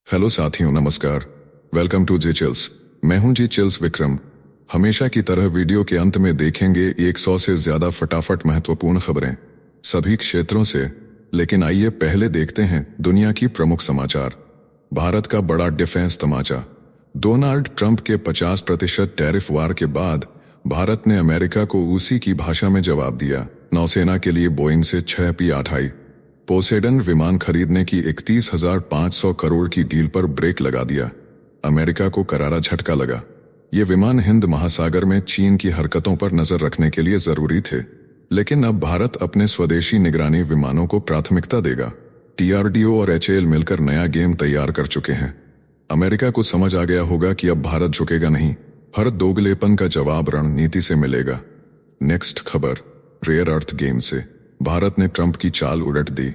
Hello साथियों, नमस्कार। Welcome to G Chills. मैं हूं जी चिल्स विक्रम। हमेशा की तरह वीडियो के अंत में देखेंगे 100 से ज्यादा फटाफट महत्वपूर्ण खबरें सभी क्षेत्रों से। लेकिन आइए पहले देखते हैं दुनिया की प्रमुख समाचार। भारत का बड़ा डिफेंस तमाचा। डोनाल्ड ट्रंप के 50% टैरिफ वार के बाद भारत ने अमेरिका को उसी की भाषा में जवाब दिया। नौसेना के लिए बोइंग से 6 P-8I पोसेडन विमान खरीदने की 31,500 करोड़ की डील पर ब्रेक लगा दिया। अमेरिका को करारा झटका लगा। ये विमान हिंद महासागर में चीन की हरकतों पर नजर रखने के लिए जरूरी थे, लेकिन अब भारत अपने स्वदेशी निगरानी विमानों को प्राथमिकता देगा। DRDO और HAL मिलकर नया गेम तैयार कर चुके हैं। अमेरिका को समझ आ गया होगा कि अब भारत झुकेगा नहीं, हर दोगलेपन का जवाब रणनीति से मिलेगा। नेक्स्ट खबर, रेयर अर्थ गेम से भारत ने ट्रंप की चाल उलट दी।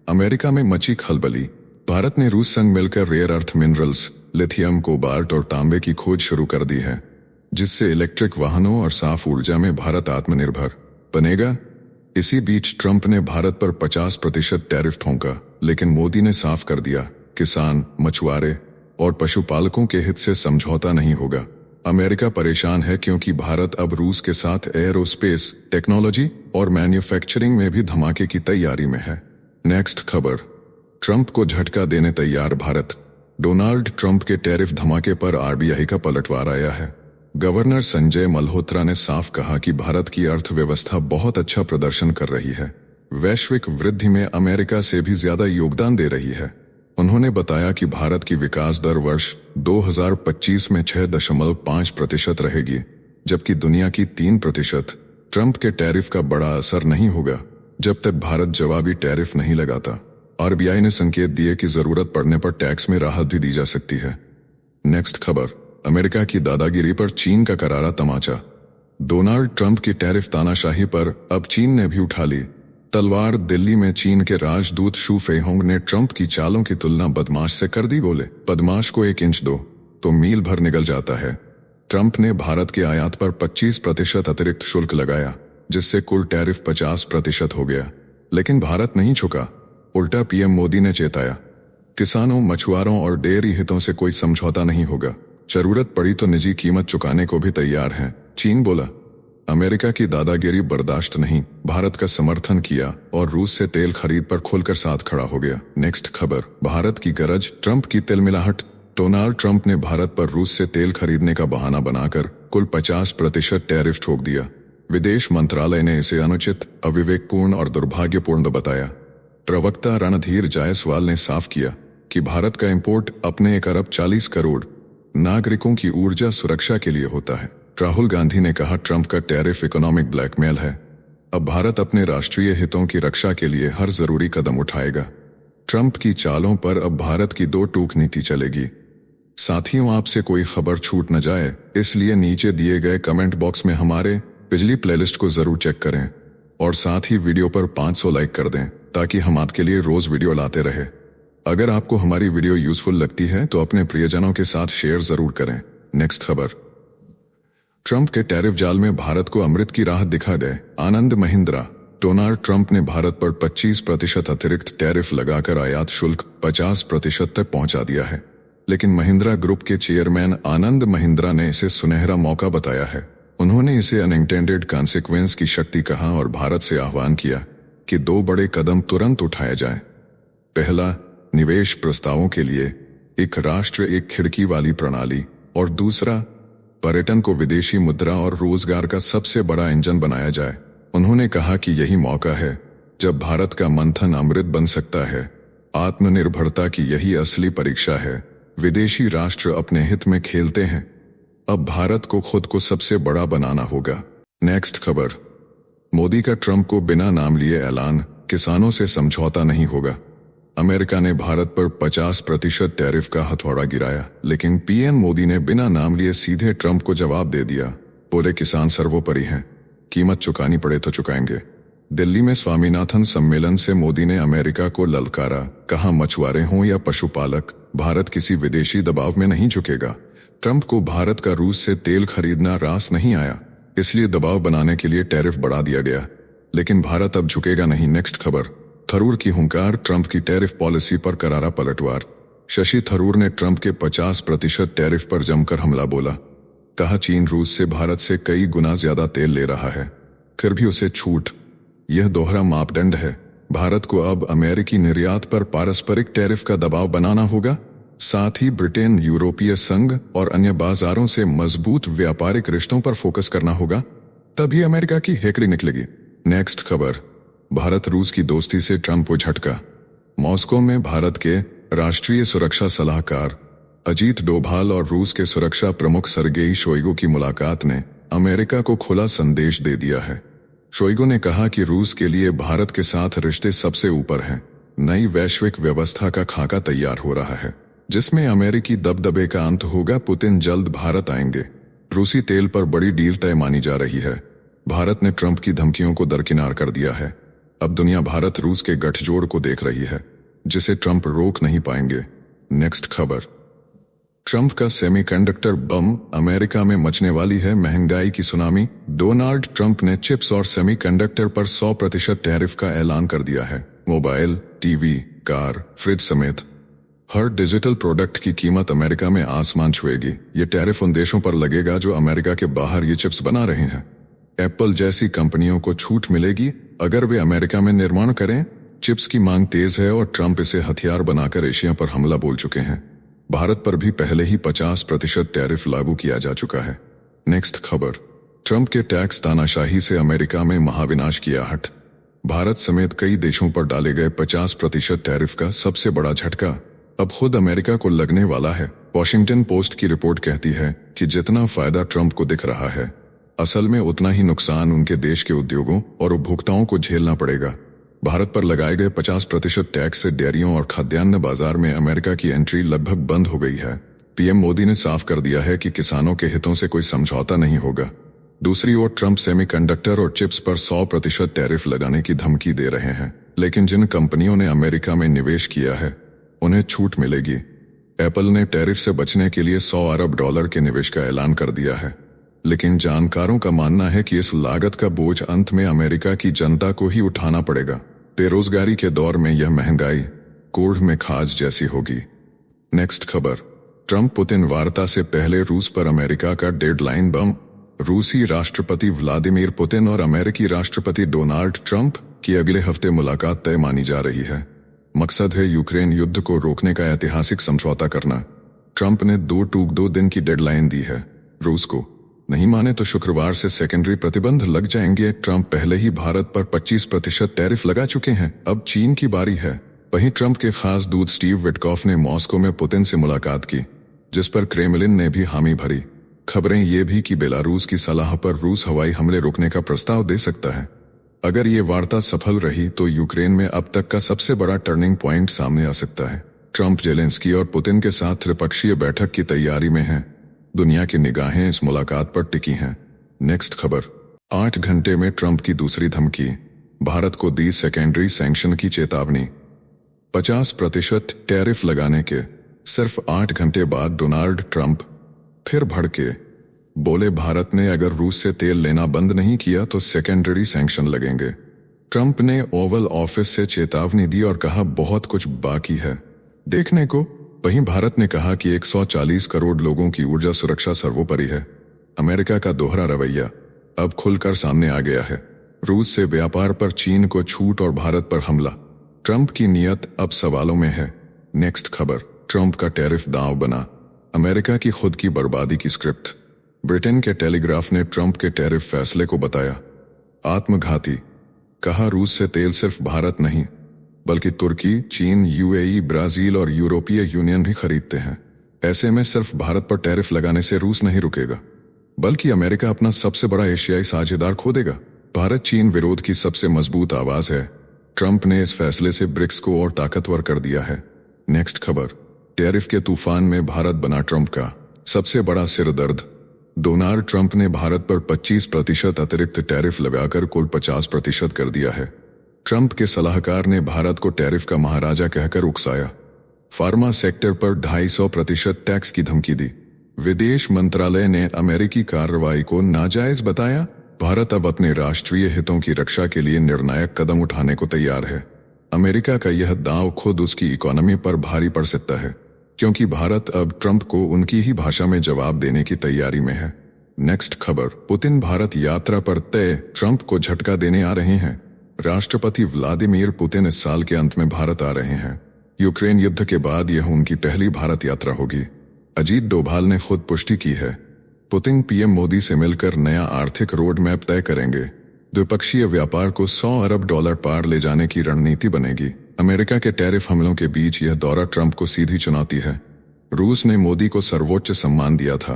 अमेरिका में मची खलबली। भारत ने रूस संग मिलकर rare earth minerals, lithium, cobalt और तांबे की खोज शुरू कर दी है, जिससे इलेक्ट्रिक वाहनों और साफ ऊर्जा में भारत आत्मनिर्भर बनेगा। इसी बीच ट्रंप ने भारत पर 50% टैरिफ ठोंका, लेकिन मोदी ने साफ कर दिया, किसान, मछुआरे और पशुपालकों के हित से समझौता नहीं होगा। अमेरिका परेशान है क्योंकि भारत अब रूस के साथ एयरोस्पेस टेक्नोलॉजी और मैन्युफैक्चरिंग में भी धमाके की तैयारी में है। नेक्स्ट खबर, ट्रंप को झटका देने तैयार भारत। डोनाल्ड ट्रंप के टैरिफ धमाके पर RBI का पलटवार आया है। गवर्नर संजय मल्होत्रा ने साफ कहा कि भारत की अर्थव्यवस्था बहुत अच्छा प्रदर्शन कर रही है, वैश्विक वृद्धि में अमेरिका से भी ज्यादा योगदान दे रही है। उन्होंने बताया कि भारत की विकास दर वर्ष 2025 में 6.5% रहेगी, जबकि दुनिया की 3%। ट्रंप के टैरिफ का बड़ा असर नहीं होगा जब तक भारत जवाबी टैरिफ नहीं लगाता। RBI ने संकेत दिए कि जरूरत पड़ने पर टैक्स में राहत भी दी जा सकती है। नेक्स्ट खबर, अमेरिका की दादागिरी पर चीन का करारा तमाचा। डोनाल्ड ट्रंप की टैरिफ तानाशाही पर अब चीन ने भी उठा ली तलवार। दिल्ली में चीन के राजदूत शू फेहोंग ने ट्रंप की चालों की तुलना बदमाश से कर दी। बोले, बदमाश को 1 इंच दो तो मील भर निकल जाता है। ट्रंप ने भारत के आयात पर 25% अतिरिक्त शुल्क लगाया, जिससे कुल टैरिफ 50% हो गया। लेकिन भारत नहीं झुका। उल्टा PM मोदी ने चेताया, किसानों, मछुआरों और डेयरी हितों से कोई समझौता नहीं होगा। जरूरत पड़ी तो निजी कीमत चुकाने को भी तैयार हैं। चीन बोला, अमेरिका की दादागिरी बर्दाश्त नहीं, भारत का समर्थन किया और रूस से तेल खरीद पर खुलकर साथ खड़ा हो गया। नेक्स्ट खबर, भारत की गरज, ट्रंप की तिलमिलाहट। डोनाल्ड ट्रंप ने भारत पर रूस से तेल खरीदने का बहाना बनाकर कुल 50% टैरिफ ठोक दिया। विदेश मंत्रालय ने इसे अनुचित, अविवेकपूर्ण और दुर्भाग्यपूर्ण बताया। प्रवक्ता रणधीर जायसवाल ने साफ किया कि भारत का इंपोर्ट अपने 1 अरब 40 करोड़ नागरिकों की ऊर्जा सुरक्षा के लिए होता है। राहुल गांधी ने कहा, ट्रंप का टैरिफ इकोनॉमिक ब्लैकमेल है। अब भारत अपने राष्ट्रीय हितों की रक्षा के लिए हर जरूरी कदम उठाएगा। ट्रंप की चालों पर अब भारत की 2 टूक नीति चलेगी। साथियों, आपसे कोई खबर छूट न जाए, इसलिए नीचे दिए गए कमेंट बॉक्स में हमारे पिछली प्लेलिस्ट को जरूर चेक करें और साथ ही वीडियो पर 500 लाइक कर दें, ताकि हम आपके लिए रोज वीडियो लाते रहे। अगर आपको हमारी वीडियो यूजफुल लगती है तो अपने प्रियजनों के साथ शेयर जरूर करें। नेक्स्ट खबर, ट्रंप के टैरिफ जाल में भारत को अमृत की राहत दिखा गए आनंद महिंद्रा। डोनाल्ड ट्रंप ने भारत पर 25% अतिरिक्त टैरिफ लगाकर आयात शुल्क 50% तक पहुंचा दिया है, लेकिन महिंद्रा ग्रुप के चेयरमैन आनंद महिंद्रा ने इसे सुनहरा मौका बताया है। उन्होंने इसे अनइंटेंडेड कॉन्सिक्वेंस की शक्ति कहा और भारत से आह्वान किया कि 2 बड़े कदम तुरंत उठाए जाएं। पहला, निवेश प्रस्तावों के लिए एक राष्ट्र एक खिड़की वाली प्रणाली, और दूसरा, पर्यटन को विदेशी मुद्रा और रोजगार का सबसे बड़ा इंजन बनाया जाए। उन्होंने कहा कि यही मौका है जब भारत का मंथन अमृत बन सकता है। आत्मनिर्भरता की यही असली परीक्षा है। विदेशी राष्ट्र अपने हित में खेलते हैं, अब भारत को खुद को सबसे बड़ा बनाना होगा। नेक्स्ट खबर, मोदी का ट्रंप को बिना नाम लिए ऐलान, किसानों से समझौता नहीं होगा। अमेरिका ने भारत पर 50% टैरिफ का हथौड़ा गिराया, लेकिन PM मोदी ने बिना नाम लिए सीधे ट्रंप को जवाब दे दिया। बोले, किसान सर्वोपरि हैं, कीमत चुकानी पड़े तो चुकाएंगे। दिल्ली में स्वामीनाथन सम्मेलन से मोदी ने अमेरिका को ललकारा, कहा, मछुआरे हों या पशुपालक, भारत किसी विदेशी दबाव में नहीं झुकेगा। ट्रंप को भारत का रूस से तेल खरीदना रास नहीं आया, इसलिए दबाव बनाने के लिए टैरिफ बढ़ा दिया गया, लेकिन भारत अब झुकेगा नहीं। नेक्स्ट खबर, थरूर की हुंकार, ट्रंप की टैरिफ पॉलिसी पर करारा पलटवार। शशि थरूर ने ट्रंप के 50% टैरिफ पर जमकर हमला बोला। कहा चीन रूस से भारत से कई गुना ज्यादा तेल ले रहा है, फिर भी उसे छूट। यह दोहरा मापदंड है। भारत को अब अमेरिकी निर्यात पर पारस्परिक टैरिफ का दबाव बनाना होगा। साथ ही ब्रिटेन, यूरोपीय संघ और अन्य बाजारों से मजबूत व्यापारिक रिश्तों पर फोकस करना होगा, तभी अमेरिका की हेकड़ी निकलेगी। नेक्स्ट खबर, भारत रूस की दोस्ती से ट्रंप को झटका। मॉस्को में भारत के राष्ट्रीय सुरक्षा सलाहकार अजीत डोभाल और रूस के सुरक्षा प्रमुख सर्गेई शोइगु की मुलाकात ने अमेरिका को खुला संदेश दे दिया है। शोइगु ने कहा कि रूस के लिए भारत के साथ रिश्ते सबसे ऊपर हैं। नई वैश्विक व्यवस्था का खाका तैयार हो रहा है, जिसमें अमेरिकी दबदबे का अंत होगा। पुतिन जल्द भारत आएंगे। रूसी तेल पर बड़ी डील तय मानी जा रही है। भारत ने ट्रंप की धमकियों को दरकिनार कर दिया है। अब दुनिया भारत रूस के गठजोड़ को देख रही है, जिसे ट्रंप रोक नहीं पाएंगे। नेक्स्ट खबर, ट्रंप का सेमीकंडक्टर बम, अमेरिका में मचने वाली है महंगाई की सुनामी। डोनाल्ड ट्रंप ने चिप्स और सेमीकंडक्टर पर 100% टैरिफ का ऐलान कर दिया है। मोबाइल, टीवी, कार, फ्रिज समेत हर डिजिटल प्रोडक्ट की कीमत अमेरिका में आसमान छुएगी। ये टैरिफ उन देशों पर लगेगा जो अमेरिका के बाहर ये चिप्स बना रहे हैं। एप्पल जैसी कंपनियों को छूट मिलेगी अगर वे अमेरिका में निर्माण करें। चिप्स की मांग तेज है और ट्रंप इसे हथियार बनाकर एशिया पर हमला बोल चुके हैं। भारत पर भी पहले ही 50% टैरिफ लागू किया जा चुका है। नेक्स्ट खबर, ट्रंप के टैक्स तानाशाही से अमेरिका में महाविनाश की आहट। भारत समेत कई देशों पर डाले गए 50% टैरिफ का सबसे बड़ा झटका अब खुद अमेरिका को लगने वाला है। वॉशिंगटन पोस्ट की रिपोर्ट कहती है कि जितना फायदा ट्रंप को दिख रहा है, असल में उतना ही नुकसान उनके देश के उद्योगों और उपभोक्ताओं को झेलना पड़ेगा। भारत पर लगाए गए 50% टैक्स से डेयरियों और खाद्यान्न बाजार में अमेरिका की एंट्री लगभग बंद हो गई है। पीएम मोदी ने साफ कर दिया है कि किसानों के हितों से कोई समझौता नहीं होगा। दूसरी ओर ट्रंप सेमीकंडक्टर और चिप्स पर 100% टैरिफ लगाने की धमकी दे रहे हैं, लेकिन जिन कंपनियों ने अमेरिका में निवेश किया है उन्हें छूट मिलेगी। एप्पल ने टैरिफ से बचने के लिए $100 अरब के निवेश का ऐलान कर दिया है, लेकिन जानकारों का मानना है कि इस लागत का बोझ अंत में अमेरिका की जनता को ही उठाना पड़ेगा। बेरोजगारी के दौर में यह महंगाई कोढ़ में खाज जैसी होगी। नेक्स्ट खबर, ट्रंप पुतिन वार्ता से पहले रूस पर अमेरिका का डेडलाइन बम। रूसी राष्ट्रपति व्लादिमीर पुतिन और अमेरिकी राष्ट्रपति डोनाल्ड ट्रंप की अगले हफ्ते मुलाकात तय मानी जा रही है। मकसद है यूक्रेन युद्ध को रोकने का ऐतिहासिक समझौता करना। ट्रंप ने 2 दिन की डेडलाइन दी है। रूस को नहीं माने तो शुक्रवार से सेकेंडरी प्रतिबंध लग जाएंगे। ट्रंप पहले ही भारत पर 25% टैरिफ लगा चुके हैं, अब चीन की बारी है। वहीं ट्रंप के खास दूत स्टीव विटकॉफ ने मॉस्को में पुतिन से मुलाकात की, जिस पर क्रेमलिन ने भी हामी भरी। खबरें ये भी कि बेलारूस की सलाह पर रूस हवाई हमले रोकने का प्रस्ताव दे सकता है। अगर ये वार्ता सफल रही तो यूक्रेन में अब तक का सबसे बड़ा टर्निंग पॉइंट सामने आ सकता है। ट्रंप, जेलेंस्की और पुतिन के साथ त्रिपक्षीय बैठक की तैयारी में है। दुनिया की निगाहें इस मुलाकात पर टिकी हैं। नेक्स्ट खबर, 8 घंटे में ट्रंप की दूसरी धमकी। भारत को दी सेकेंडरी सैंक्शन की चेतावनी। 50% टैरिफ लगाने के सिर्फ 8 घंटे बाद डोनाल्ड ट्रंप फिर भड़के। बोले भारत ने अगर रूस से तेल लेना बंद नहीं किया तो सेकेंडरी सैंक्शन लगेंगे। ट्रंप ने ओवल ऑफिस से चेतावनी दी और कहा बहुत कुछ बाकी है देखने को। वहीं भारत ने कहा कि 140 करोड़ लोगों की ऊर्जा सुरक्षा सर्वोपरि है। अमेरिका का दोहरा रवैया अब खुलकर सामने आ गया है। रूस से व्यापार पर चीन को छूट और भारत पर हमला। ट्रंप की नीयत अब सवालों में है। नेक्स्ट खबर, ट्रंप का टैरिफ दांव बना। अमेरिका की खुद की बर्बादी की स्क्रिप्ट। ब्रिटेन के टेलीग्राफ ने ट्रंप के टैरिफ फैसले को बताया आत्मघाती। कहा रूस से तेल सिर्फ भारत नहीं बल्कि तुर्की, चीन, यूएई, ब्राजील और यूरोपीय यूनियन भी खरीदते हैं। ऐसे में सिर्फ भारत पर टैरिफ लगाने से रूस नहीं रुकेगा, बल्कि अमेरिका अपना सबसे बड़ा एशियाई साझेदार खो देगा। भारत चीन विरोध की सबसे मजबूत आवाज है। ट्रंप ने इस फैसले से ब्रिक्स को और ताकतवर कर दिया है। नेक्स्ट खबर, टैरिफ के तूफान में भारत बना ट्रंप का सबसे बड़ा सिरदर्द। डोनाल्ड ट्रंप ने भारत पर 25% अतिरिक्त टैरिफ लगाकर कुल 50% कर दिया है। ट्रंप के सलाहकार ने भारत को टैरिफ का महाराजा कहकर उकसाया। फार्मा सेक्टर पर 250% टैक्स की धमकी दी। विदेश मंत्रालय ने अमेरिकी कार्रवाई को नाजायज बताया। भारत अब अपने राष्ट्रीय हितों की रक्षा के लिए निर्णायक कदम उठाने को तैयार है। अमेरिका का यह दांव खुद उसकी इकोनॉमी पर भारी पड़ सकता है। क्योंकि भारत अब ट्रंप को उनकी ही भाषा में जवाब देने की तैयारी में है। नेक्स्ट खबर, पुतिन भारत यात्रा पर तय, ट्रंप को झटका देने आ रहे हैं। राष्ट्रपति व्लादिमीर पुतिन इस साल के अंत में भारत आ रहे हैं। यूक्रेन युद्ध के बाद यह उनकी पहली भारत यात्रा होगी। अजीत डोभाल ने खुद पुष्टि की है। पुतिन पीएम मोदी से मिलकर नया आर्थिक रोड मैप तय करेंगे। द्विपक्षीय व्यापार को $100 अरब पार ले जाने की रणनीति बनेगी। अमेरिका के टैरिफ हमलों के बीच यह दौरा ट्रंप को सीधी चुनौती है। रूस ने मोदी को सर्वोच्च सम्मान दिया था,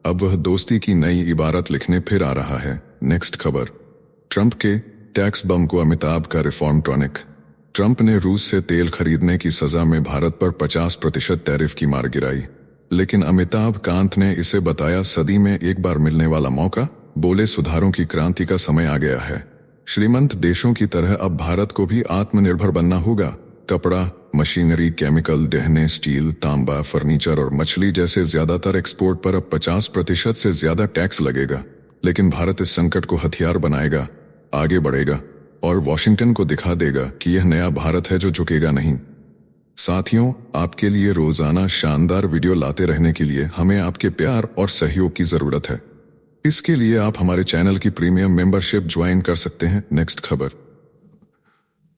अब वह दोस्ती की नई इबारत लिखने फिर आ रहा है। नेक्स्ट खबर, ट्रंप के टैक्स बम को अमिताभ का रिफॉर्म टॉनिक। ट्रंप ने रूस से तेल खरीदने की सजा में भारत पर 50% टैरिफ की मार गिराई, लेकिन अमिताभ कांत ने इसे बताया सदी में एक बार मिलने वाला मौका। बोले सुधारों की क्रांति का समय आ गया है। श्रीमंत देशों की तरह अब भारत को भी आत्मनिर्भर बनना होगा। कपड़ा, मशीनरी, केमिकल, गहने, स्टील, तांबा, फर्नीचर और मछली जैसे ज्यादातर एक्सपोर्ट पर अब 50% से ज्यादा टैक्स लगेगा। लेकिन भारत इस संकट को हथियार बनाएगा, आगे बढ़ेगा और वॉशिंगटन को दिखा देगा कि यह नया भारत है जो झुकेगा नहीं। साथियों, आपके लिए रोजाना शानदार वीडियो लाते रहने के लिए हमें आपके प्यार और सहयोग की जरूरत है। इसके लिए आप हमारे चैनल की प्रीमियम मेंबरशिप ज्वाइन कर सकते हैं। नेक्स्ट खबर,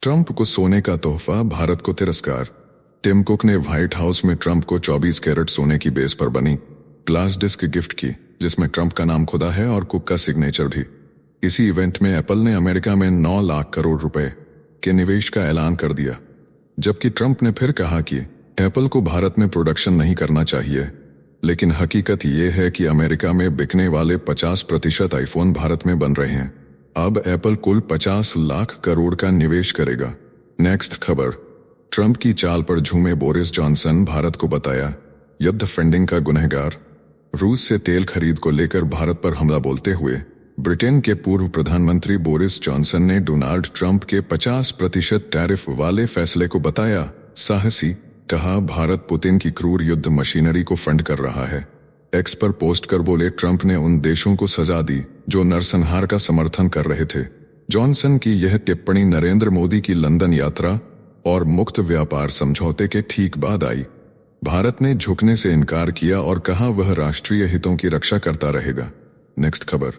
ट्रंप को सोने का तोहफा, भारत को तिरस्कार। टिम कुक ने व्हाइट हाउस में ट्रंप को 24 कैरेट सोने की बेस पर बनी ग्लास डिस्क गिफ्ट की, जिसमें ट्रंप का नाम खुदा है और कुक का सिग्नेचर भी। इसी इवेंट में एप्पल ने अमेरिका में 9 लाख करोड़ रुपए के निवेश का ऐलान कर दिया, जबकि ट्रंप ने फिर कहा कि एप्पल को भारत में प्रोडक्शन नहीं करना चाहिए। लेकिन हकीकत यह है कि अमेरिका में बिकने वाले 50% आईफोन भारत में बन रहे हैं। अब एप्पल कुल 50 लाख करोड़ का निवेश करेगा। नेक्स्ट खबर, ट्रंप की चाल पर झूमे बोरिस जॉनसन, भारत को बताया युद्ध फंडिंग का गुनहगार। रूस से तेल खरीद को लेकर भारत पर हमला बोलते हुए ब्रिटेन के पूर्व प्रधानमंत्री बोरिस जॉनसन ने डोनाल्ड ट्रंप के 50% टैरिफ वाले फैसले को बताया साहसी। कहा, भारत पुतिन की क्रूर युद्ध मशीनरी को फंड कर रहा है। एक्स पर पोस्ट कर बोले, ट्रंप ने उन देशों को सजा दी जो नरसंहार का समर्थन कर रहे थे। जॉनसन की यह टिप्पणी नरेंद्र मोदी की लंदन यात्रा और मुक्त व्यापार समझौते के ठीक बाद आई। भारत ने झुकने से इनकार किया और कहा वह राष्ट्रीय हितों की रक्षा करता रहेगा। नेक्स्ट खबर,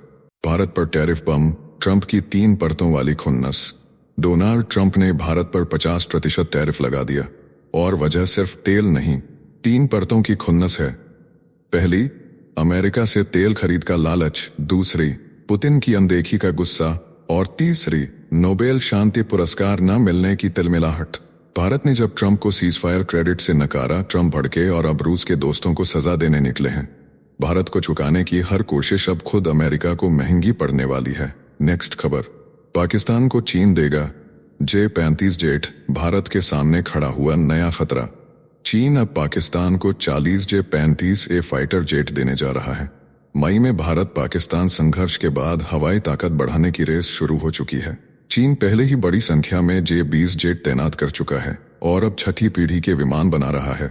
भारत पर टैरिफ बम, ट्रंप की 3 परतों वाली खुन्नस। डोनाल्ड ट्रंप ने भारत पर 50% टैरिफ लगा दिया और वजह सिर्फ तेल नहीं, 3 परतों की खुन्नस है। पहली, अमेरिका से तेल खरीद का लालच। दूसरी, पुतिन की अनदेखी का गुस्सा। और तीसरी, नोबेल शांति पुरस्कार न मिलने की तिलमिलाहट। भारत ने जब ट्रंप को सीजफायर क्रेडिट से नकारा, ट्रंप भड़के और अब रूस के दोस्तों को सजा देने निकले हैं। भारत को चुकाने की हर कोशिश अब खुद अमेरिका को महंगी पड़ने वाली है। नेक्स्ट खबर, पाकिस्तान को चीन देगा J-35 जेट, भारत के सामने खड़ा हुआ नया खतरा। चीन अब पाकिस्तान को 40 J-35A फाइटर जेट देने जा रहा है। मई में भारत पाकिस्तान संघर्ष के बाद हवाई ताकत बढ़ाने की रेस शुरू हो चुकी है। चीन पहले ही बड़ी संख्या में J-20 जेट तैनात कर चुका है और अब 6ठी पीढ़ी के विमान बना रहा है।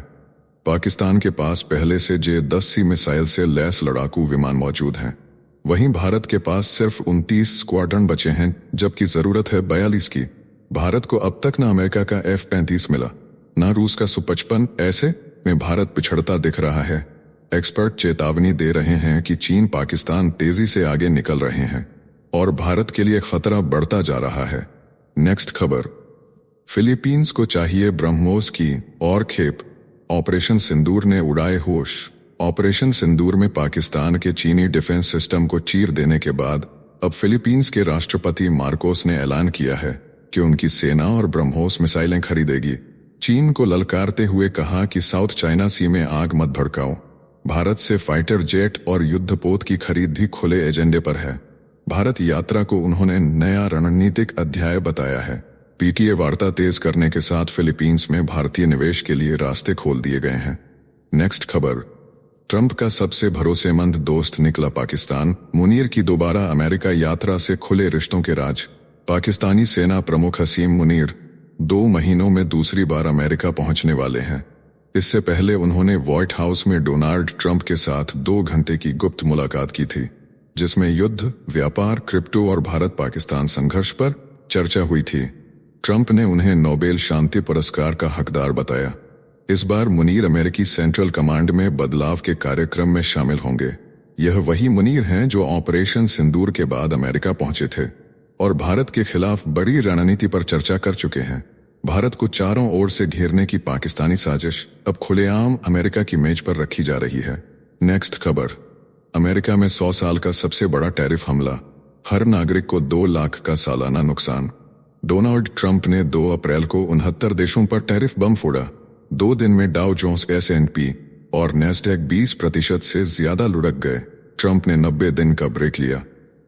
पाकिस्तान के पास पहले से J-10C मिसाइल से लैस लड़ाकू विमान मौजूद हैं। वहीं भारत के पास सिर्फ 29 स्क्वाड्रन बचे हैं, जबकि जरूरत है 42 की। भारत को अब तक न अमेरिका का F-35 मिला, न रूस का Su-55। ऐसे में भारत पिछड़ता दिख रहा है। एक्सपर्ट चेतावनी दे रहे हैं कि चीन पाकिस्तान तेजी से आगे निकल रहे हैं और भारत के लिए खतरा बढ़ता जा रहा है। नेक्स्ट खबर, फिलीपींस को चाहिए ब्रह्मोस की और खेप। ऑपरेशन सिंदूर ने उड़ाए होश। ऑपरेशन सिंदूर में पाकिस्तान के चीनी डिफेंस सिस्टम को चीर देने के बाद अब फिलीपींस के राष्ट्रपति मार्कोस ने ऐलान किया है कि उनकी सेना और ब्रह्मोस मिसाइलें खरीदेगी। चीन को ललकारते हुए कहा कि साउथ चाइना सी में आग मत भड़काओ। भारत से फाइटर जेट और युद्धपोत की खरीद भी खुले एजेंडे पर है। भारत यात्रा को उन्होंने नया रणनीतिक अध्याय बताया है। पीटीए वार्ता तेज करने के साथ फिलीपींस में भारतीय निवेश के लिए रास्ते खोल दिए गए हैं। नेक्स्ट खबर, ट्रंप का सबसे भरोसेमंद दोस्त निकला पाकिस्तान। मुनीर की दोबारा अमेरिका यात्रा से खुले रिश्तों के राज। पाकिस्तानी सेना प्रमुख हसीम मुनीर 2 महीनों में दूसरी बार अमेरिका पहुंचने वाले हैं। इससे पहले उन्होंने व्हाइट हाउस में डोनाल्ड ट्रंप के साथ 2 घंटे की गुप्त मुलाकात की थी, जिसमें युद्ध, व्यापार, क्रिप्टो और भारत पाकिस्तान संघर्ष पर चर्चा हुई थी। ट्रंप ने उन्हें नोबेल शांति पुरस्कार का हकदार बताया। इस बार मुनीर अमेरिकी सेंट्रल कमांड में बदलाव के कार्यक्रम में शामिल होंगे। यह वही मुनीर हैं जो ऑपरेशन सिंदूर के बाद अमेरिका पहुंचे थे और भारत के खिलाफ बड़ी रणनीति पर चर्चा कर चुके हैं। भारत को चारों ओर से घेरने की पाकिस्तानी साजिश अब खुलेआम अमेरिका की मेज पर रखी जा रही है। नेक्स्ट खबर, अमेरिका में 100 साल का सबसे बड़ा टैरिफ हमला, हर नागरिक को 2 लाख का सालाना नुकसान। डोनाल्ड ट्रंप ने 2 अप्रैल को 69 देशों पर टैरिफ बम फोड़ा। 2 दिन में डाउ जोन्स, S&P और नैस्डैक 20% से ज्यादा लुढ़क गए। ट्रंप ने 90 दिन का ब्रेक लिया,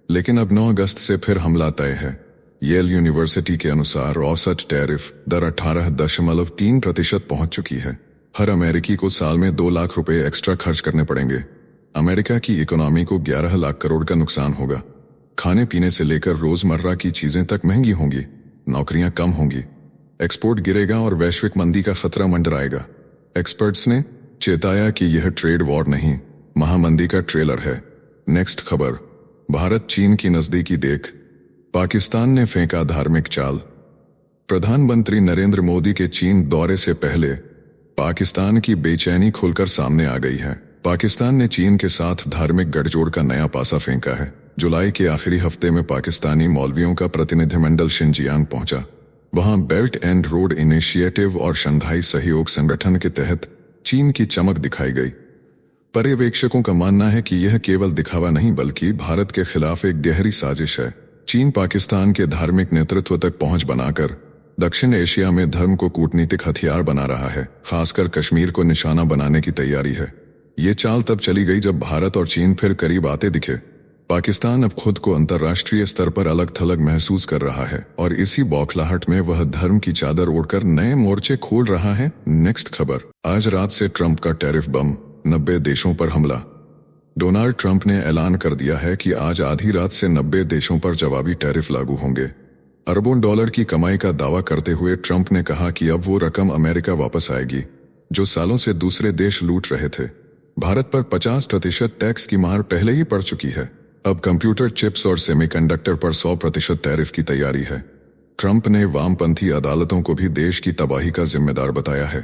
लेकिन अब 9 अगस्त से फिर हमला तय है। येल यूनिवर्सिटी के अनुसार औसत टैरिफ दर 18.3% पहुंच चुकी है। हर अमेरिकी को साल में 2 लाख रुपए एक्स्ट्रा खर्च करने पड़ेंगे। अमेरिका की इकोनॉमी को 11 लाख करोड़ का नुकसान होगा। खाने पीने से लेकर रोजमर्रा की चीजें तक महंगी होंगी, नौकरियां कम होंगी, एक्सपोर्ट गिरेगा और वैश्विक मंदी का खतरा मंडराएगा। एक्सपर्ट्स ने चेताया कि यह ट्रेड वॉर नहीं, महामंदी का ट्रेलर है। नेक्स्ट खबर, भारत चीन की नजदीकी देख, पाकिस्तान ने फेंका धार्मिक चाल। प्रधानमंत्री नरेंद्र मोदी के चीन दौरे से पहले पाकिस्तान की बेचैनी खुलकर सामने आ गई है। पाकिस्तान ने चीन के साथ धार्मिक गठजोड़ का नया पासा फेंका है। जुलाई के आखिरी हफ्ते में पाकिस्तानी मौलवियों का प्रतिनिधिमंडल शिनजियांग पहुंचा। वहां बेल्ट एंड रोड इनिशिएटिव और शंघाई सहयोग संगठन के तहत चीन की चमक दिखाई गई। पर्यवेक्षकों का मानना है कि यह केवल दिखावा नहीं बल्कि भारत के खिलाफ एक गहरी साजिश है। चीन पाकिस्तान के धार्मिक नेतृत्व तक पहुंच बनाकर दक्षिण एशिया में धर्म को कूटनीतिक हथियार बना रहा है। खासकर कश्मीर को निशाना बनाने की तैयारी है। ये चाल तब चली गई जब भारत और चीन फिर करीब आते दिखे। पाकिस्तान अब खुद को अंतर्राष्ट्रीय स्तर पर अलग थलग महसूस कर रहा है और इसी बौखलाहट में वह धर्म की चादर ओढ़कर नए मोर्चे खोल रहा है। नेक्स्ट खबर, आज रात से ट्रंप का टैरिफ बम, 90 देशों पर हमला। डोनाल्ड ट्रंप ने ऐलान कर दिया है कि आज आधी रात से 90 देशों पर जवाबी टैरिफ लागू होंगे। अरबों डॉलर की कमाई का दावा करते हुए ट्रंप ने कहा कि अब वो रकम अमेरिका वापस आएगी जो सालों से दूसरे देश लूट रहे थे। भारत पर 50% टैक्स की मार पहले ही पड़ चुकी है। अब कंप्यूटर चिप्स और सेमीकंडक्टर पर 100% टैरिफ की तैयारी है। ट्रंप ने वामपंथी अदालतों को भी देश की तबाही का जिम्मेदार बताया है।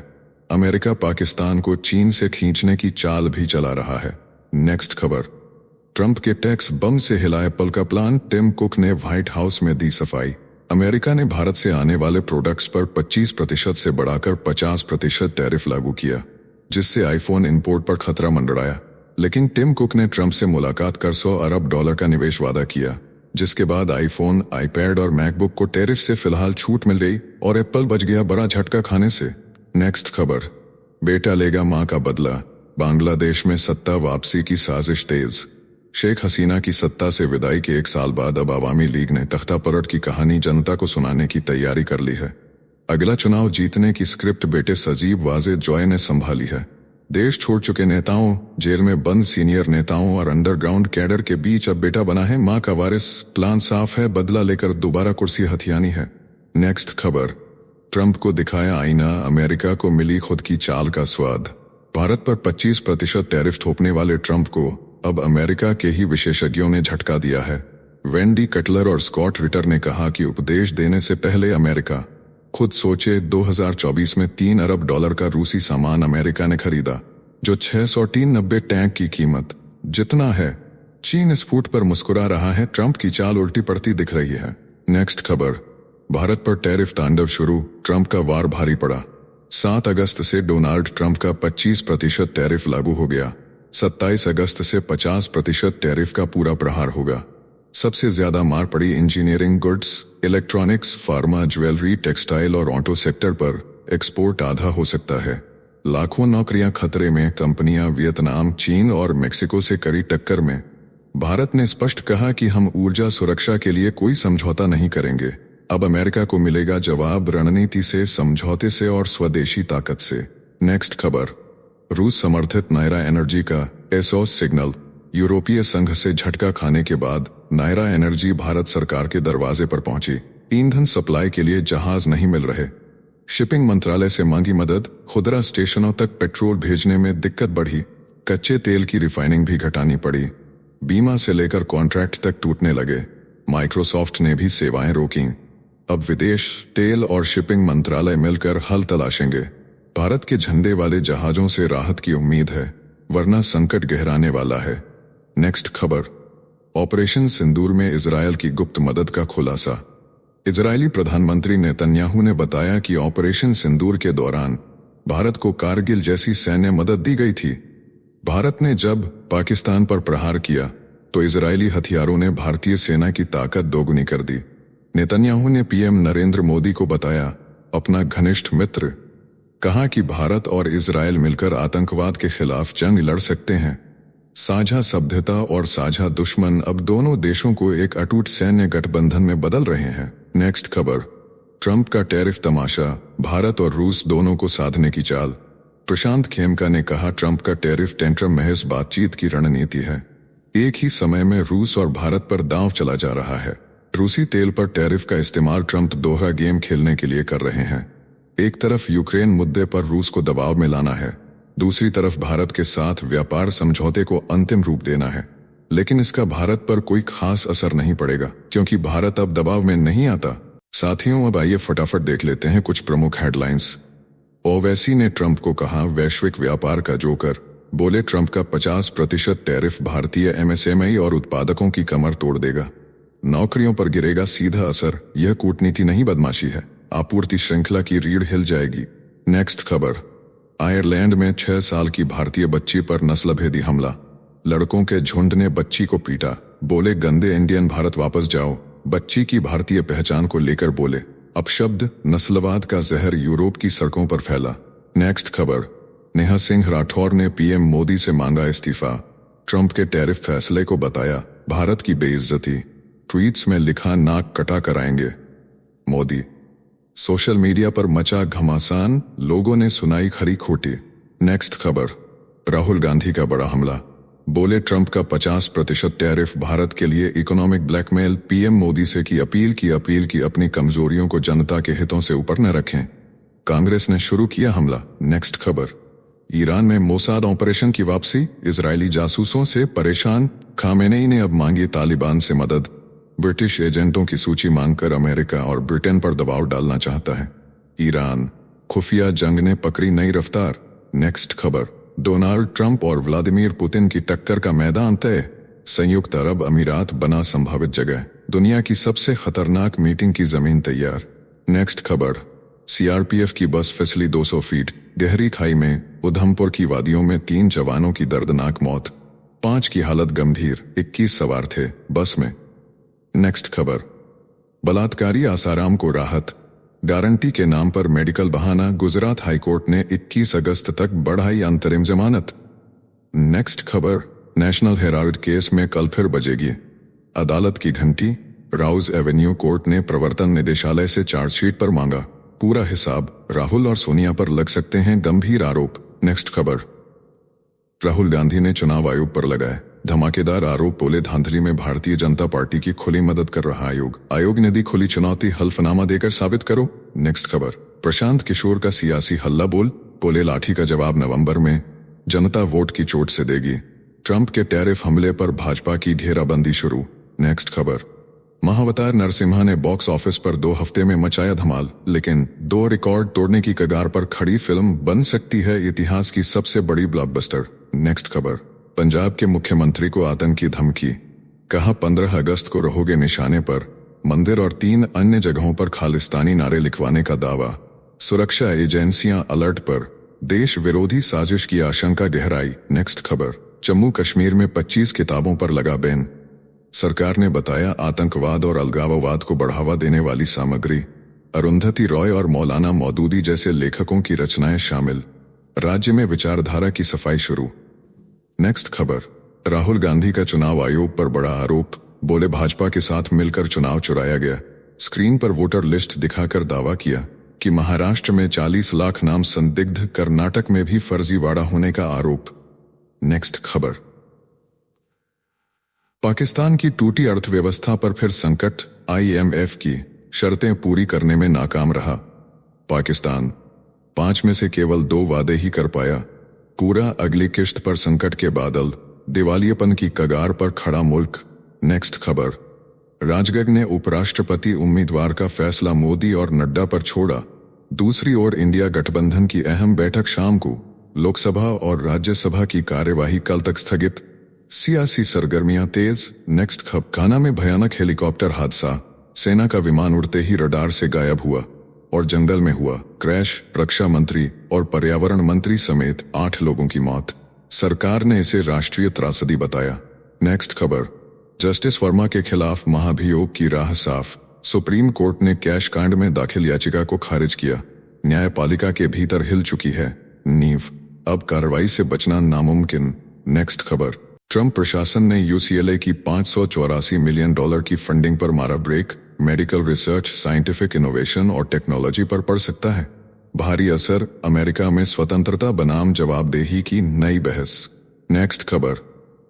अमेरिका पाकिस्तान को चीन से खींचने की चाल भी चला रहा है। नेक्स्ट खबर, ट्रंप के टैक्स बम से हिला एप्पल का प्लान, टिम कुक ने व्हाइट हाउस में दी सफाई। अमेरिका ने भारत से आने वाले प्रोडक्ट्स पर 25% से बढ़ाकर 50% टैरिफ लागू किया, जिससे आईफोन इंपोर्ट पर खतरा मंडराया। लेकिन टिम कुक ने ट्रंप से मुलाकात कर $100 अरब का निवेश वादा किया, जिसके बाद आईफोन, आईपैड और मैकबुक को टैरिफ से फिलहाल छूट मिल गई और एप्पल बच गया बड़ा झटका खाने से। नेक्स्ट खबर, बेटा लेगा मां का बदला, बांग्लादेश में सत्ता वापसी की साजिश तेज। शेख हसीना की सत्ता से विदाई के 1 साल बाद अब अवामी लीग ने तख्तापलट की कहानी जनता को सुनाने की तैयारी कर ली है। अगला चुनाव जीतने की स्क्रिप्ट बेटे सजीब वाजेद जॉय ने संभाली है। देश छोड़ चुके नेताओं, जेल में बंद सीनियर नेताओं और अंडरग्राउंड कैडर के बीच अब बेटा बना है मां का वारिस। प्लान साफ है, बदला लेकर दोबारा कुर्सी हथियानी है। नेक्स्ट खबर, ट्रंप को दिखाया आईना, अमेरिका को मिली खुद की चाल का स्वाद। भारत पर 25% टैरिफ थोपने वाले ट्रंप को अब अमेरिका के ही विशेषज्ञों ने झटका दिया है। वेंडी कटलर और स्कॉट रिटर ने कहा कि उपदेश देने से पहले अमेरिका खुद सोचे। 2024 में $3 अरब का रूसी सामान अमेरिका ने खरीदा, जो 693 टैंक की कीमत जितना है। चीन इस फूट पर मुस्कुरा रहा है। ट्रंप की चाल उल्टी पड़ती दिख रही है। नेक्स्ट खबर, भारत पर टैरिफ तांडव शुरू, ट्रंप का वार भारी पड़ा। 7 अगस्त से डोनाल्ड ट्रंप का 25% टैरिफ लागू हो गया। 27 अगस्त से 50% टैरिफ का पूरा प्रहार होगा। सबसे ज्यादा मार पड़ी engineering goods, electronics, pharma, jewellery, textile और ऑटो सेक्टर पर। एक्सपोर्ट आधा हो सकता है। लाखों नौकरियां खतरे में। कंपनियां वियतनाम, चीन और मेक्सिको से करी टक्कर में। भारत ने स्पष्ट कहा कि हम ऊर्जा सुरक्षा के लिए कोई समझौता नहीं करेंगे। अब अमेरिका को मिलेगा जवाब, रणनीति से, समझौते से और स्वदेशी ताकत से। नेक्स्ट खबर, रूस समर्थित नायरा एनर्जी का एसओस सिग्नल। यूरोपीय संघ से झटका खाने के बाद नायरा एनर्जी भारत सरकार के दरवाजे पर पहुंची। ईंधन सप्लाई के लिए जहाज नहीं मिल रहे। शिपिंग मंत्रालय से मांगी मदद। खुदरा स्टेशनों तक पेट्रोल भेजने में दिक्कत बढ़ी। कच्चे तेल की रिफाइनिंग भी घटानी पड़ी। बीमा से लेकर कॉन्ट्रैक्ट तक टूटने लगे। माइक्रोसॉफ्ट ने भी सेवाएं रोकीं। अब विदेश, तेल और शिपिंग मंत्रालय मिलकर हल तलाशेंगे। भारत के झंडे वाले जहाजों से राहत की उम्मीद है, वरना संकट गहराने वाला है। नेक्स्ट खबर, ऑपरेशन सिंदूर में इजरायल की गुप्त मदद का खुलासा। इजरायली प्रधानमंत्री नेतन्याहू ने बताया कि ऑपरेशन सिंदूर के दौरान भारत को कारगिल जैसी सैन्य मदद दी गई थी। भारत ने जब पाकिस्तान पर प्रहार किया तो इजरायली हथियारों ने भारतीय सेना की ताकत दोगुनी कर दी। नेतन्याहू ने पीएम नरेंद्र मोदी को बताया अपना घनिष्ठ मित्र, कहा कि भारत और इजरायल मिलकर आतंकवाद के खिलाफ जंग लड़ सकते हैं। साझा सभ्यता और साझा दुश्मन अब दोनों देशों को एक अटूट सैन्य गठबंधन में बदल रहे हैं। नेक्स्ट खबर, ट्रंप का टैरिफ तमाशा, भारत और रूस दोनों को साधने की चाल। प्रशांत खेमका ने कहा ट्रंप का टैरिफ टेंट्रम महज बातचीत की रणनीति है। एक ही समय में रूस और भारत पर दांव चला जा रहा है। रूसी तेल पर टैरिफ का इस्तेमाल ट्रंप दोहरा गेम खेलने के लिए कर रहे हैं। एक तरफ यूक्रेन मुद्दे पर रूस को दबाव में लाना है, दूसरी तरफ भारत के साथ व्यापार समझौते को अंतिम रूप देना है। लेकिन इसका भारत पर कोई खास असर नहीं पड़ेगा, क्योंकि भारत अब दबाव में नहीं आता। साथियों, अब आइए फटाफट देख लेते हैं कुछ प्रमुख हेडलाइंस। ओवैसी ने ट्रंप को कहा वैश्विक व्यापार का जोकर। बोले ट्रंप का 50% टैरिफ भारतीय एमएसएमई और उत्पादकों की कमर तोड़ देगा। नौकरियों पर गिरेगा सीधा असर। यह कूटनीति नहीं, बदमाशी है। आपूर्ति श्रृंखला की रीढ़ हिल जाएगी। नेक्स्ट खबर, आयरलैंड में 6 साल की भारतीय बच्ची पर नस्लभेदी हमला। लड़कों के झुंड ने बच्ची को पीटा। बोले गंदे इंडियन, भारत वापस जाओ। बच्ची की भारतीय पहचान को लेकर बोले अपशब्द। नस्लवाद का जहर यूरोप की सड़कों पर फैला। नेक्स्ट खबर, नेहा सिंह राठौर ने पीएम मोदी से मांगा इस्तीफा। ट्रंप के टैरिफ फैसले को बताया भारत की बेइज्जती। ट्वीट्स में लिखा नाक कटा कराएंगे मोदी। सोशल मीडिया पर मचा घमासान, लोगों ने सुनाई खरी खोटी। नेक्स्ट खबर, राहुल गांधी का बड़ा हमला। बोले ट्रंप का 50% टैरिफ भारत के लिए इकोनॉमिक ब्लैकमेल। पीएम मोदी से की अपील की अपनी कमजोरियों को जनता के हितों से ऊपर न रखें। कांग्रेस ने शुरू किया हमला। नेक्स्ट खबर, ईरान में मोसाद ऑपरेशन की वापसी। इजरायली जासूसों से परेशान खामेनेई ने अब मांगी तालिबान से मदद। ब्रिटिश एजेंटों की सूची मांगकर अमेरिका और ब्रिटेन पर दबाव डालना चाहता है ईरान। खुफिया जंग ने पकड़ी नई रफ्तार। नेक्स्ट खबर, डोनाल्ड ट्रंप और व्लादिमीर पुतिन की टक्कर का मैदान तय। संयुक्त अरब अमीरात बना संभावित जगह। दुनिया की सबसे खतरनाक मीटिंग की जमीन तैयार। नेक्स्ट खबर, सीआरपीएफ की बस फिसली 200 फीट गहरी खाई में। उधमपुर की वादियों में 3 जवानों की दर्दनाक मौत, 5 की हालत गंभीर। 21 सवार थे बस में। नेक्स्ट खबर, बलात्कारी आसाराम को राहत। गारंटी के नाम पर मेडिकल बहाना। गुजरात हाईकोर्ट ने 21 अगस्त तक बढ़ाई अंतरिम जमानत। नेक्स्ट खबर, नेशनल हेराल्ड केस में कल फिर बजेगी अदालत की घंटी। राउज एवेन्यू कोर्ट ने प्रवर्तन निदेशालय से चार्जशीट पर मांगा पूरा हिसाब। राहुल और सोनिया पर लग सकते हैं गंभीर आरोप। नेक्स्ट खबर, राहुल गांधी ने चुनाव आयोग पर लगाए धमाकेदार आरोप। बोले धांधली में भारतीय जनता पार्टी की खुली मदद कर रहा आयोग ने दी खुली चुनौती। हल्फनामा देकर साबित करो। नेक्स्ट खबर, प्रशांत किशोर का सियासी हल्ला बोल। बोले लाठी का जवाब नवंबर में जनता वोट की चोट से देगी। ट्रंप के टैरिफ हमले पर भाजपा की घेराबंदी शुरू। नेक्स्ट खबर, महावतार नरसिम्हा ने बॉक्स ऑफिस पर 2 हफ्ते में मचाया धमाल, लेकिन 2 रिकॉर्ड तोड़ने की कगार पर खड़ी फिल्म बन सकती है इतिहास की सबसे बड़ी ब्लॉकबस्टर। नेक्स्ट खबर, पंजाब के मुख्यमंत्री को आतंकी धमकी। कहा 15 अगस्त को रहोगे निशाने पर। मंदिर और 3 अन्य जगहों पर खालिस्तानी नारे लिखवाने का दावा। सुरक्षा एजेंसियां अलर्ट पर। देश विरोधी साजिश की आशंका गहराई। नेक्स्ट खबर, जम्मू कश्मीर में 25 किताबों पर लगा बैन। सरकार ने बताया आतंकवाद और अलगाववाद को बढ़ावा देने वाली सामग्री। अरुंधति रॉय और मौलाना मौदूदी जैसे लेखकों की रचनाएं शामिल। राज्य में विचारधारा की सफाई शुरू। नेक्स्ट खबर, राहुल गांधी का चुनाव आयोग पर बड़ा आरोप। बोले भाजपा के साथ मिलकर चुनाव चुराया गया। स्क्रीन पर वोटर लिस्ट दिखाकर दावा किया कि महाराष्ट्र में 40 लाख नाम संदिग्ध। कर्नाटक में भी फर्जीवाड़ा होने का आरोप। नेक्स्ट खबर, पाकिस्तान की टूटी अर्थव्यवस्था पर फिर संकट। आईएमएफ की शर्तें पूरी करने में नाकाम रहा। पाकिस्तान 5 में से केवल 2 वादे ही कर पाया। पूरा अगली किश्त पर संकट के बादल। दिवालियेपन की कगार पर खड़ा मुल्क। नेक्स्ट खबर, राजगढ़ ने उपराष्ट्रपति उम्मीदवार का फैसला मोदी और नड्डा पर छोड़ा। दूसरी ओर इंडिया गठबंधन की अहम बैठक शाम को, लोकसभा और राज्यसभा की कार्यवाही कल तक स्थगित, सियासी सरगर्मियां तेज। नेक्स्ट खबर, कान्हा में भयानक हेलीकॉप्टर हादसा, सेना का विमान उड़ते ही रडार से गायब हुआ और जंगल में हुआ क्रैश, रक्षा मंत्री और पर्यावरण मंत्री समेत 8 लोगों की मौत, सरकार ने इसे राष्ट्रीय त्रासदी बताया। नेक्स्ट खबर, जस्टिस वर्मा के खिलाफ महाभियोग की राह साफ, सुप्रीम कोर्ट ने कैश कांड में दाखिल याचिका को खारिज किया, न्यायपालिका के भीतर हिल चुकी है नींव, अब कार्रवाई से बचना नामुमकिन। नेक्स्ट खबर, ट्रंप प्रशासन ने यूसीएलए की $584 मिलियन की फंडिंग पर मारा break, medical research, scientific innovation और टेक्नोलॉजी पर पड़ सकता है भारी असर, अमेरिका में स्वतंत्रता बनाम जवाबदेही की नई बहस। नेक्स्ट खबर,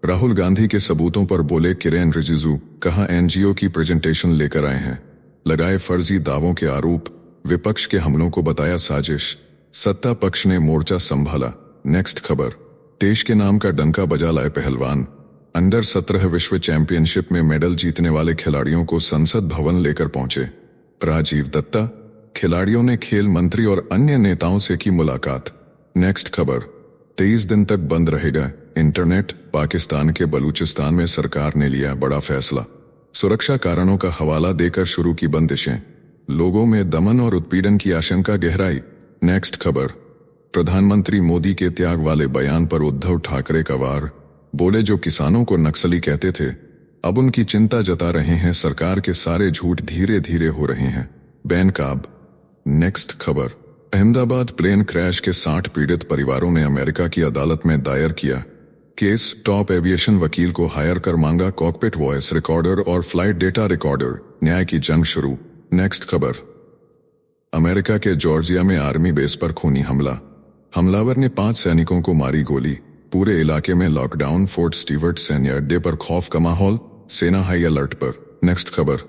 राहुल गांधी के सबूतों पर बोले किरेन रिजिजू, कहा एनजीओ की प्रेजेंटेशन लेकर आए हैं, लगाए फर्जी दावों के आरोप, विपक्ष के हमलों को बताया साजिश, सत्ता पक्ष ने मोर्चा संभाला। नेक्स्ट खबर, देश के नाम का डंका बजा लाए पहलवान, अंडर 17 विश्व चैंपियनशिप में मेडल जीतने वाले खिलाड़ियों को संसद भवन लेकर पहुंचे राजीव दत्ता, खिलाड़ियों ने खेल मंत्री और अन्य नेताओं से की मुलाकात। नेक्स्ट खबर, 23 दिन तक बंद रहेगा इंटरनेट, पाकिस्तान के बलूचिस्तान में सरकार ने लिया बड़ा फैसला, सुरक्षा कारणों का हवाला देकर शुरू की बंदिशें, लोगों में दमन और उत्पीड़न की आशंका गहराई। नेक्स्ट खबर, प्रधानमंत्री मोदी के त्याग वाले बयान पर उद्धव ठाकरे का वार, बोले जो किसानों को नक्सली कहते थे अब उनकी चिंता जता रहे हैं, सरकार के सारे झूठ धीरे धीरे हो रहे हैं बेनकाब। नेक्स्ट खबर, अहमदाबाद प्लेन क्रैश के 60 पीड़ित परिवारों ने अमेरिका की अदालत में दायर किया केस, टॉप एविएशन वकील को हायर कर मांगा कॉकपिट वॉइस रिकॉर्डर और फ्लाइट डेटा रिकॉर्डर, न्याय की जंग शुरू। नेक्स्ट खबर, अमेरिका के जॉर्जिया में आर्मी बेस पर खूनी हमला, हमलावर ने 5 सैनिकों को मारी गोली, पूरे इलाके में लॉकडाउन, फोर्ट स्टीवर्ट सैन्य अड्डे पर खौफ का माहौल, सेना हाई अलर्ट पर। नेक्स्ट खबर,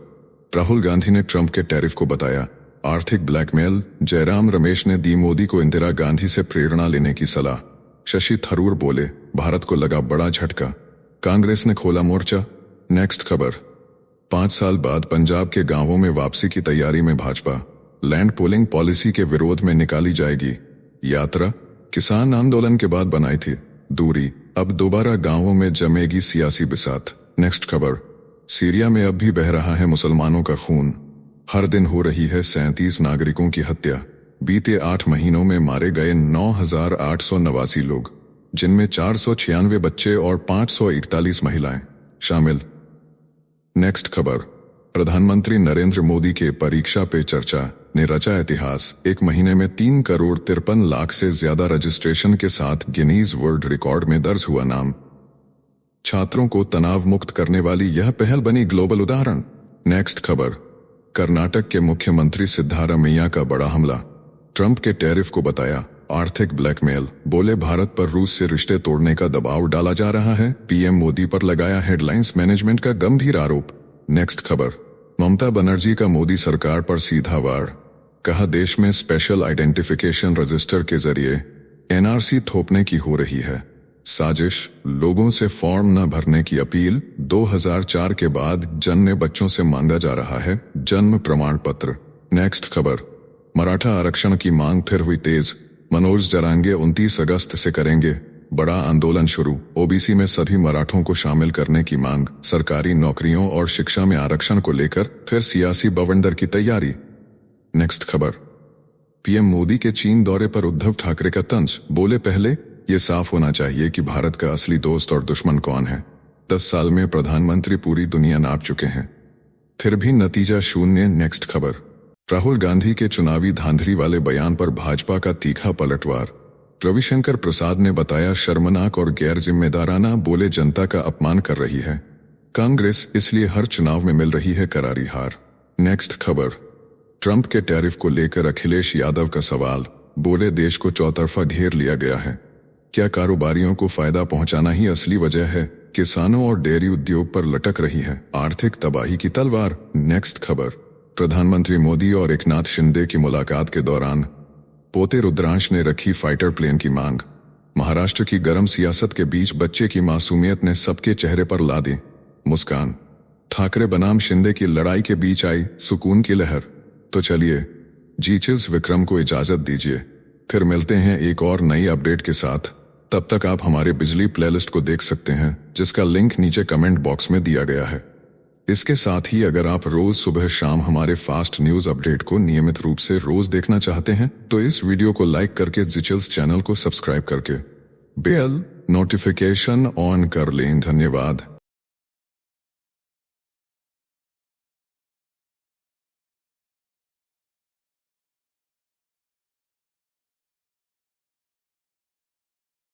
राहुल गांधी ने ट्रंप के टैरिफ को बताया आर्थिक ब्लैकमेल, जयराम रमेश ने दी मोदी को इंदिरा गांधी से प्रेरणा लेने की सलाह, शशि थरूर बोले भारत को लगा बड़ा झटका, कांग्रेस ने खोला मोर्चा। नेक्स्ट खबर, 5 साल बाद पंजाब के गांवों में वापसी की तैयारी में भाजपा, लैंड पोलिंग पॉलिसी के विरोध में निकाली जाएगी यात्रा, किसान आंदोलन के बाद बनाई थी दूरी, अब दोबारा गांवों में जमेगी सियासी बिसात। नेक्स्ट खबर, सीरिया में अब भी बह रहा है मुसलमानों का खून, हर दिन हो रही है 37 नागरिकों की हत्या, बीते 8 महीनों में मारे गए 9,889 लोग, जिनमें 496 बच्चे और 541 महिलाएं शामिल। नेक्स्ट खबर, प्रधानमंत्री नरेंद्र मोदी के परीक्षा पे चर्चा ने रचा इतिहास, 1 महीने में 3,53,00,000 से ज्यादा रजिस्ट्रेशन के साथ गिनीज वर्ल्ड रिकॉर्ड में दर्ज हुआ नाम, छात्रों को तनाव मुक्त करने वाली यह पहल बनी ग्लोबल उदाहरण। नेक्स्ट खबर, कर्नाटक के मुख्यमंत्री सिद्धारमैया का बड़ा हमला, ट्रंप के टैरिफ को बताया आर्थिक ब्लैकमेल, बोले भारत पर रूस से रिश्ते तोड़ने का दबाव डाला जा रहा है, पीएम मोदी पर लगाया हेडलाइंस मैनेजमेंट का गंभीर आरोप। नेक्स्ट खबर, ममता बनर्जी का मोदी सरकार पर सीधा वार, कहा देश में स्पेशल आइडेंटिफिकेशन रजिस्टर के जरिए एनआरसी थोपने की हो रही है साजिश, लोगों से फॉर्म न भरने की अपील, 2004 के बाद जन्मे बच्चों से मांगा जा रहा है जन्म प्रमाण पत्र। नेक्स्ट खबर, मराठा आरक्षण की मांग फिर हुई तेज, मनोज जरांगे 29 अगस्त से करेंगे बड़ा आंदोलन शुरू, ओबीसी में सभी मराठों को शामिल करने की मांग, सरकारी नौकरियों और शिक्षा में आरक्षण को लेकर फिर सियासी बवंडर की तैयारी। नेक्स्ट खबर, पीएम मोदी के चीन दौरे पर उद्धव ठाकरे का तंज, बोले पहले ये साफ होना चाहिए कि भारत का असली दोस्त और दुश्मन कौन है, 10 साल में प्रधानमंत्री पूरी दुनिया नाप चुके हैं, फिर भी नतीजा शून्य। नेक्स्ट खबर, राहुल गांधी के चुनावी धांधली वाले बयान पर भाजपा का तीखा पलटवार, रविशंकर प्रसाद ने बताया शर्मनाक और गैर जिम्मेदाराना, बोले जनता का अपमान कर रही है कांग्रेस, इसलिए हर चुनाव में मिल रही है करारी हार। नेक्स्ट खबर, ट्रंप के टैरिफ को लेकर अखिलेश यादव का सवाल, बोले देश को चौतरफा घेर लिया गया है, क्या कारोबारियों को फायदा पहुंचाना ही असली वजह है, किसानों और डेयरी उद्योग पर लटक रही है आर्थिक तबाही की तलवार। नेक्स्ट खबर, प्रधानमंत्री मोदी और एकनाथ शिंदे की मुलाकात के दौरान पोते रुद्रांश ने रखी फाइटर प्लेन की मांग, महाराष्ट्र की गर्म सियासत के बीच बच्चे की मासूमियत ने सबके चेहरे पर ला दी मुस्कान, ठाकरे बनाम शिंदे की लड़ाई के बीच आई सुकून की लहर। तो चलिए जीचिल्स विक्रम को इजाजत दीजिए। फिर मिलते हैं एक और नई अपडेट के साथ। तब तक आप हमारे बिजली प्लेलिस्ट को देख सकते हैं, जिसका लिंक नीचे कमेंट बॉक्स में दिया गया है। इसके साथ ही अगर आप रोज सुबह शाम हमारे फास्ट न्यूज अपडेट को नियमित रूप से रोज देखना चाहते हैं तो इस वीडियो को लाइक करके जीचिल्स चैनल को सब्सक्राइब करके बेल नोटिफिकेशन ऑन कर लें। धन्यवाद।